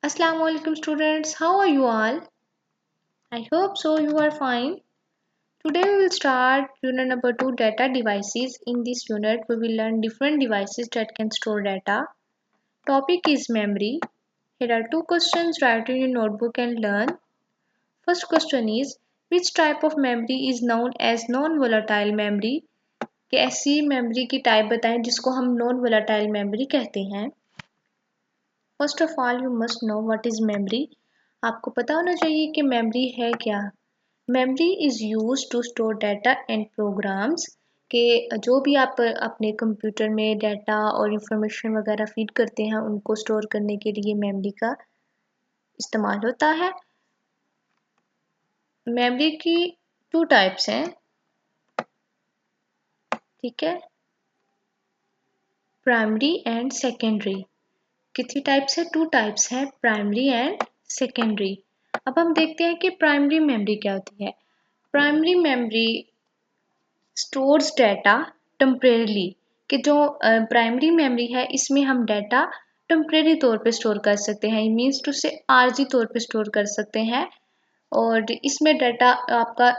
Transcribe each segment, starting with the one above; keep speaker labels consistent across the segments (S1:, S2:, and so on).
S1: Assalamu alaikum students, how are you all? I hope so you are fine. Today we will start unit number 2 data devices. In this unit we will learn different devices that can store data. Topic is memory. Here are two questions, write in your notebook and learn. First question is which type of memory is known as non-volatile memory? कि ऐसी memory की type बताएं जिसको हम non volatile memory कहते हैं. First of all you must know what is memory. आपको पता होना चाहिए कि मेमोरी है क्या. Memory is used to store data and programs. के जो भी आप अपने कंप्यूटर में डाटा और इंफॉर्मेशन वगैरह फीड करते हैं उनको स्टोर करने के लिए मेमोरी का इस्तेमाल होता है. मेमोरी की टू टाइप्स हैं, ठीक है, प्राइमरी एंड सेकेंडरी. कितनी टाइप्स है? टू टाइप्स है, प्राइमरी एंड सेकेंडरी. अब हम देखते हैं कि प्राइमरी मेमोरी क्या होती है. Primary memory stores data temporarily. कि जो प्राइमरी मेमोरी है इसमें हम डाटा टेम्परेरी तौर पे स्टोर कर सकते हैं, मीन्स टू से आरजी तौर पे स्टोर कर सकते हैं और इसमें डाटा आपका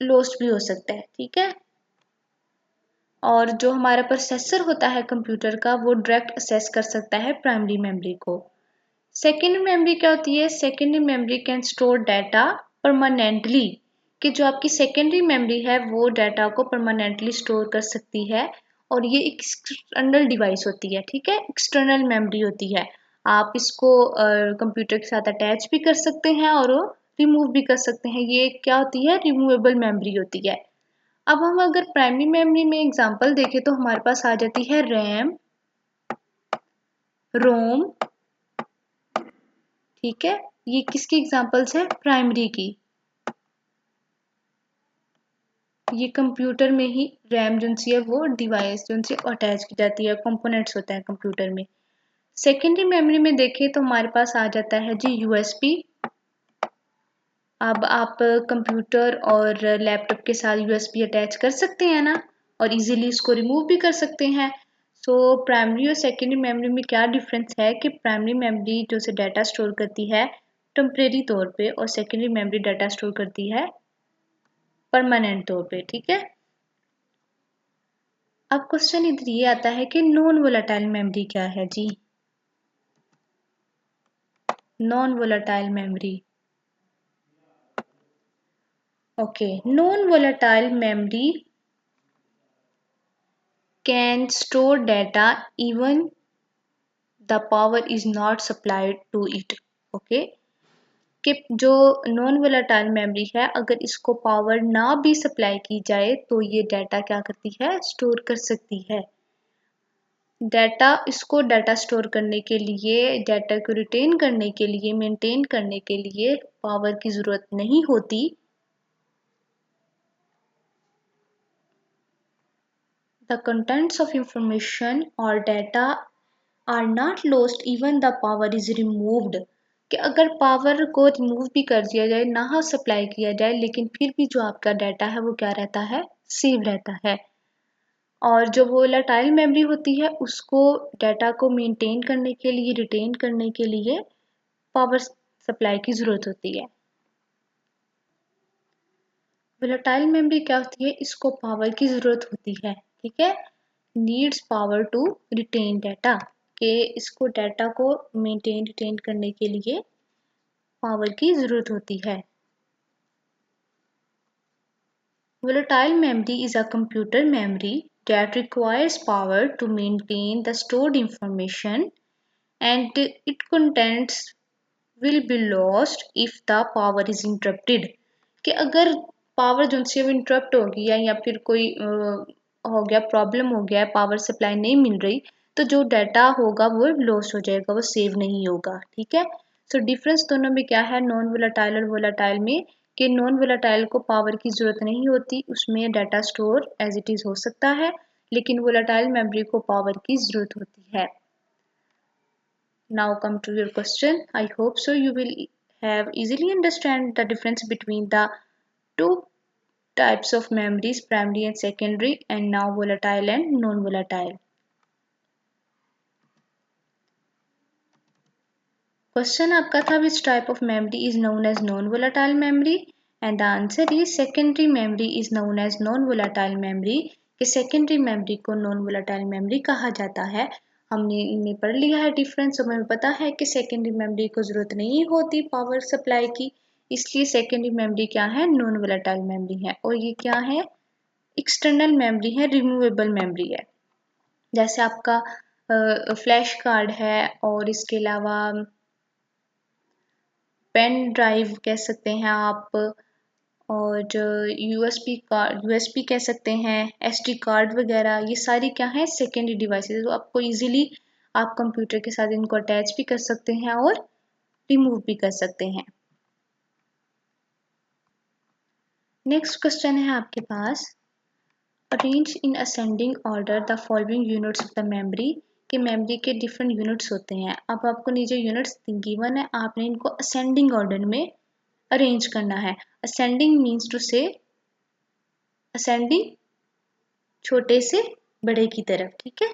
S1: लॉस्ट भी हो सकता है, ठीक है. और जो हमारा प्रोसेसर होता है कंप्यूटर का वो डायरेक्ट असेस कर सकता है प्राइमरी मेमोरी को. सेकेंडरी मेमोरी क्या होती है? Secondary memory can store data permanently. कि जो आपकी सेकेंडरी मेमोरी है वो डाटा को परमानेंटली स्टोर कर सकती है और ये एक एक्सटर्नल डिवाइस होती है, ठीक है, एक्सटर्नल मेमोरी होती है. आप इसको कंप्यूटर के साथ अटैच भी कर सकते हैं और रिमूव भी कर सकते हैं. ये क्या होती है? रिमूवेबल मेमोरी होती है. अब हम अगर प्राइमरी मेमोरी में एग्जांपल देखें तो हमारे पास आ जाती है रैम, रोम, ठीक है. ये किसकी एग्जांपल्स है? प्राइमरी की. ये कंप्यूटर में ही रैम जो है वो डिवाइस जो अटैच की जाती है, कंपोनेंट्स होते हैं कंप्यूटर में. सेकेंडरी मेमोरी में देखें तो हमारे पास आ जाता है जी यूएसबी. अब आप कंप्यूटर और लैपटॉप के साथ यूएसबी अटैच कर सकते हैं ना, और इजीली इसको रिमूव भी कर सकते हैं. सो प्राइमरी और सेकेंडरी मेमोरी में क्या डिफरेंस है कि प्राइमरी मेमोरी जो से डाटा स्टोर करती है टेम्परेरी तौर पे और सेकेंडरी मेमोरी डाटा स्टोर करती है परमानेंट तौर पे, ठीक है. अब क्वेश्चन इधर ये आता है कि नॉन वोलेटाइल मेमोरी क्या है जी. Non volatile memory. Okay, non volatile memory can store data even the power is not supplied to it. Okay, कि जो नॉन वोलेटाइल मेमोरी है अगर इसको पावर ना भी सप्लाई की जाए तो ये डाटा क्या करती है? स्टोर कर सकती है. डाटा इसको डाटा स्टोर करने के लिए, डाटा को रिटेन करने के लिए, मेंटेन करने के लिए पावर की ज़रूरत नहीं होती. The contents of information or data are not lost even the power is removed. कि अगर पावर को रिमूव भी कर दिया जाए, ना सप्लाई किया जाए, लेकिन फिर भी जो आपका डाटा है वो क्या रहता है? सेव रहता है. और जो वोलेटाइल मेमोरी होती है उसको डाटा को मेंटेन करने के लिए, रिटेन करने के लिए पावर सप्लाई की ज़रूरत होती है. वोलेटाइल मेमोरी क्या होती है? इसको पावर की ज़रूरत होती है, ठीक है. Needs power to retain data. के इसको डाटा को मेंटेन रिटेन करने के लिए पावर की ज़रूरत होती है. Volatile memory is a computer memory that requires power to maintain the stored information and its contents will be lost if the power is interrupted. कि अगर पावर जो है वो इंटरप्ट हो गया या फिर कोई हो गया, प्रॉब्लम हो गया, पावर सप्लाई नहीं मिल रही, तो जो डाटा होगा वो लॉस हो जाएगा, वो सेव नहीं होगा, ठीक है. सो डिफरेंस दोनों में क्या है नॉन वोलेटाइल और वोलेटाइल में? कि नॉन वोलेटाइल को पावर की ज़रूरत नहीं होती, उसमें data store as it is हो सकता है, लेकिन वोलेटाइल मेमोरी को पावर की ज़रूरत होती है. Now come to your question. I hope so you will have easily understand the difference between the two types of memories, primary and secondary, and now volatile and non-volatile. Question आपका था which type of memory is known as non volatile memory and the answer is secondary memory is known as non volatile memory. कि secondary memory को non volatile memory कहा जाता है। हमने इन्हें पढ़ लिया है डिफरेंस, हमें पता है कि सेकेंडरी मेमोरी को जरूरत नहीं होती पावर सप्लाई की, इसलिए सेकेंडरी मेमोरी क्या है, नॉन वोलेटाइल मेमोरी है। और ये क्या है, एक्सटर्नल मेमोरी है, रिमूवेबल मेमोरी है। जैसे आपका फ्लैश कार्ड है और इसके अलावा पेन ड्राइव कह सकते हैं आप, और यूएसबी कह सकते हैं, एसडी कार्ड वगैरह, ये सारी क्या है, सेकेंडरी डिवाइसेस। तो आपको इजीली आप कंप्यूटर के साथ इनको अटैच भी कर सकते हैं और रिमूव भी कर सकते हैं। नेक्स्ट क्वेश्चन है आपके पास, arrange in ascending order the following units of the memory. कि मेमोरी के डिफरेंट यूनिट्स होते हैं। अब आपको नीचे यूनिट्स गिवन है, आपने इनको असेंडिंग ऑर्डर में अरेंज करना है। असेंडिंग मीन्स टू से असेंडिंग छोटे से बड़े की तरफ, ठीक है,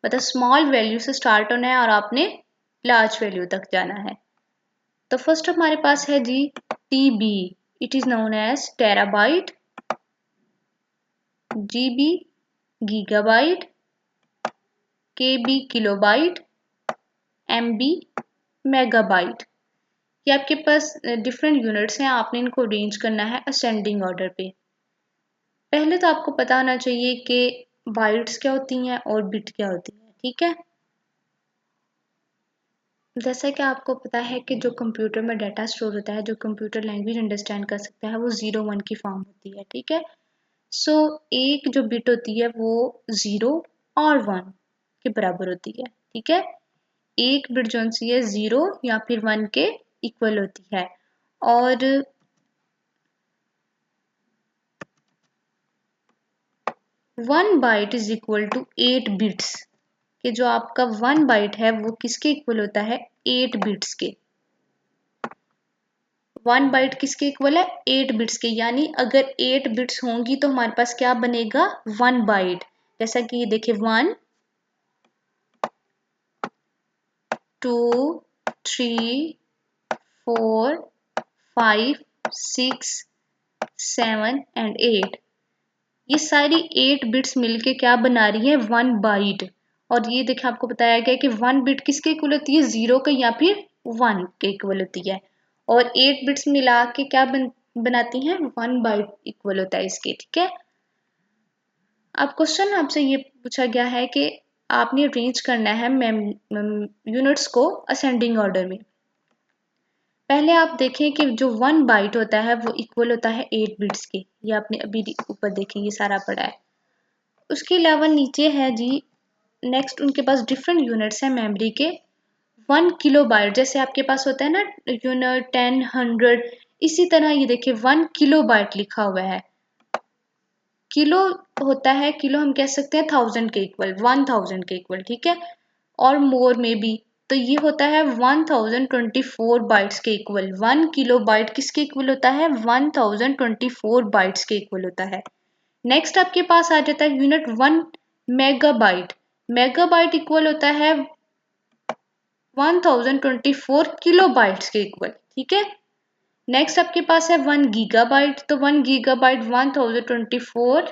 S1: मतलब स्मॉल वैल्यू से स्टार्ट होना है और आपने लार्ज वैल्यू तक जाना है। तो फर्स्ट हमारे पास है जी TB, it is known as terabyte, GB gigabyte, KB kilobyte, MB megabyte. ये आपके पास डिफरेंट यूनिट्स हैं, आपने इनको अरेंज करना है असेंडिंग ऑर्डर पे। पहले तो आपको पता होना चाहिए कि बाइट्स क्या होती हैं और बिट क्या होती हैं, ठीक है। जैसा कि आपको पता है कि जो कंप्यूटर में डाटा स्टोर होता है, जो कंप्यूटर लैंग्वेज अंडरस्टैंड कर सकता है, वो 0 1 की फॉर्म होती है, ठीक है। सो एक जो बिट होती है वो 0 और 1 के बराबर होती है, ठीक है। एक बिट जो सी है 0 या फिर 1 के इक्वल होती है। और 1 byte is equal to 8 bits, कि जो आपका 1 बाइट है वो किसके इक्वल होता है, 8 बिट्स के। 1 बाइट किसके इक्वल है, 8 बिट्स के, यानी अगर 8 बिट्स होंगी तो हमारे पास क्या बनेगा, 1 बाइट। जैसा कि ये देखिए 1 2 3 4 5 6 7 एंड 8, ये सारी 8 बिट्स मिलके क्या बना रही है, 1 बाइट। और ये देखिए आपको बताया गया कि 1 बिट किसके इक्वल होती है, 0 के या फिर 1 के इक्वल होती है। और 8 बिट्स मिला के क्या बनाती हैं, 1 बाइट इक्वल होता है इसके, ठीक है। अब क्वेश्चन आपसे ये पूछा गया है कि आपने अरेंज करना है यूनिट्स को असेंडिंग ऑर्डर में। पहले आप देखें कि जो 1 बाइट होता है वो इक्वल होता है 8 बिट्स के, ये आपने अभी ऊपर देखें ये सारा पढ़ा है। उसके अलावा नीचे है जी नेक्स्ट उनके पास डिफरेंट यूनिट्स हैं मेमोरी के। 1 किलो बाइट जैसे आपके पास होता है ना यूनिट 10 100, इसी तरह ये देखिए 1 किलो बाइट लिखा हुआ है। किलो होता है, किलो हम कह सकते हैं 1000 के इक्वल, 1000 के इक्वल, ठीक है, और मोर में भी। तो ये होता है 1024 बाइट्स के इक्वल। 1 किलो बाइट किसके इक्वल होता है, 1024 बाइट्स के इक्वल होता है। नेक्स्ट आपके पास आ जाता है यूनिट 1 मेगाबाइट। मेगाबाइट इक्वल होता है 1024 किलोबाइट्स के इक्वल, ठीक है। नेक्स्ट आपके पास है 1 गीगाबाइट, तो 1 गीगाबाइट 1024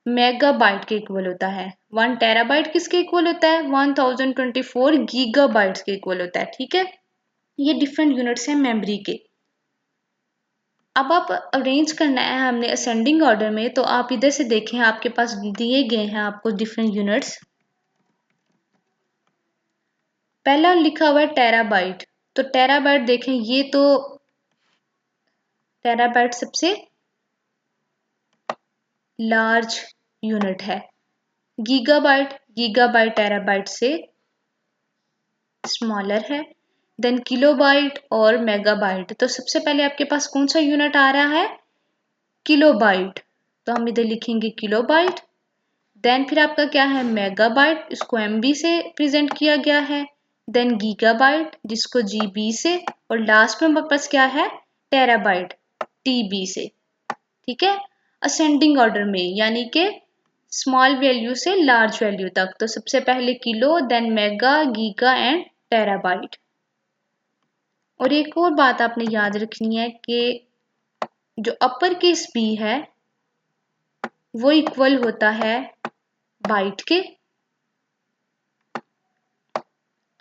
S1: मेगाबाइट के इक्वल होता है। 1 टेराबाइट किसके इक्वल होता है, 1024 गीगाबाइट्स के इक्वल होता है, ठीक है। ये डिफरेंट यूनिट्स हैं मेमोरी के। अब आप अरेंज करना है हमने असेंडिंग ऑर्डर में, तो आप इधर से देखें आपके पास दिए गए हैं आपको डिफरेंट यूनिट्स। पहला लिखा हुआ है टेराबाइट, तो टेराबाइट देखें ये तो टेराबाइट सबसे लार्ज यूनिट है। गीगाबाइट, गीगाबाइट टेराबाइट से स्मॉलर है। देन किलोबाइट और मेगाबाइट, तो सबसे पहले आपके पास कौन सा यूनिट आ रहा है, किलोबाइट, तो हम इधर लिखेंगे किलोबाइट। देन फिर आपका क्या है मेगाबाइट, इसको एमबी से प्रेजेंट किया गया है। देन गीगाबाइट जिसको जीबी से, और लास्ट में हमारे पास क्या है टेराबाइट टीबी से, ठीक है। असेंडिंग ऑर्डर में यानी कि स्मॉल वैल्यू से लार्ज वैल्यू तक, तो सबसे पहले kilo, then mega, giga and terabyte. और एक और बात आपने याद रखनी है कि जो अपर केस बी है वो इक्वल होता है बाइट के।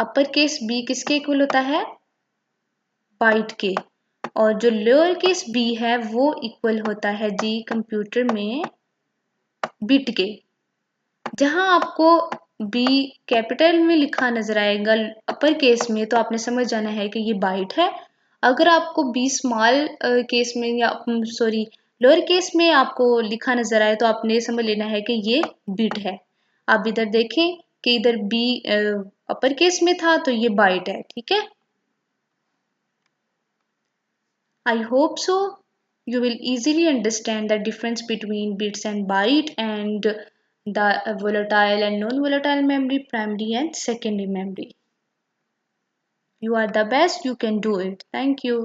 S1: अपर केस बी किसके इक्वल होता है? बाइट के। और जो लोअर केस बी है वो इक्वल होता है जी कंप्यूटर में बिट के। जहां आपको बी कैपिटल में लिखा नजर आएगा अपर केस में तो आपने समझ जाना है कि ये बाइट है। अगर आपको बी स्मॉल केस में या सॉरी लोअर केस में आपको लिखा नजर आए तो आपने समझ लेना है कि ये बिट है। आप इधर देखें कि इधर बी अपर केस में था तो ये बाइट है। ठीक है। I hope so. You will easily understand the difference between bits and byte and the volatile and non-volatile memory, primary and secondary memory. You are the best. You can do it. Thank you.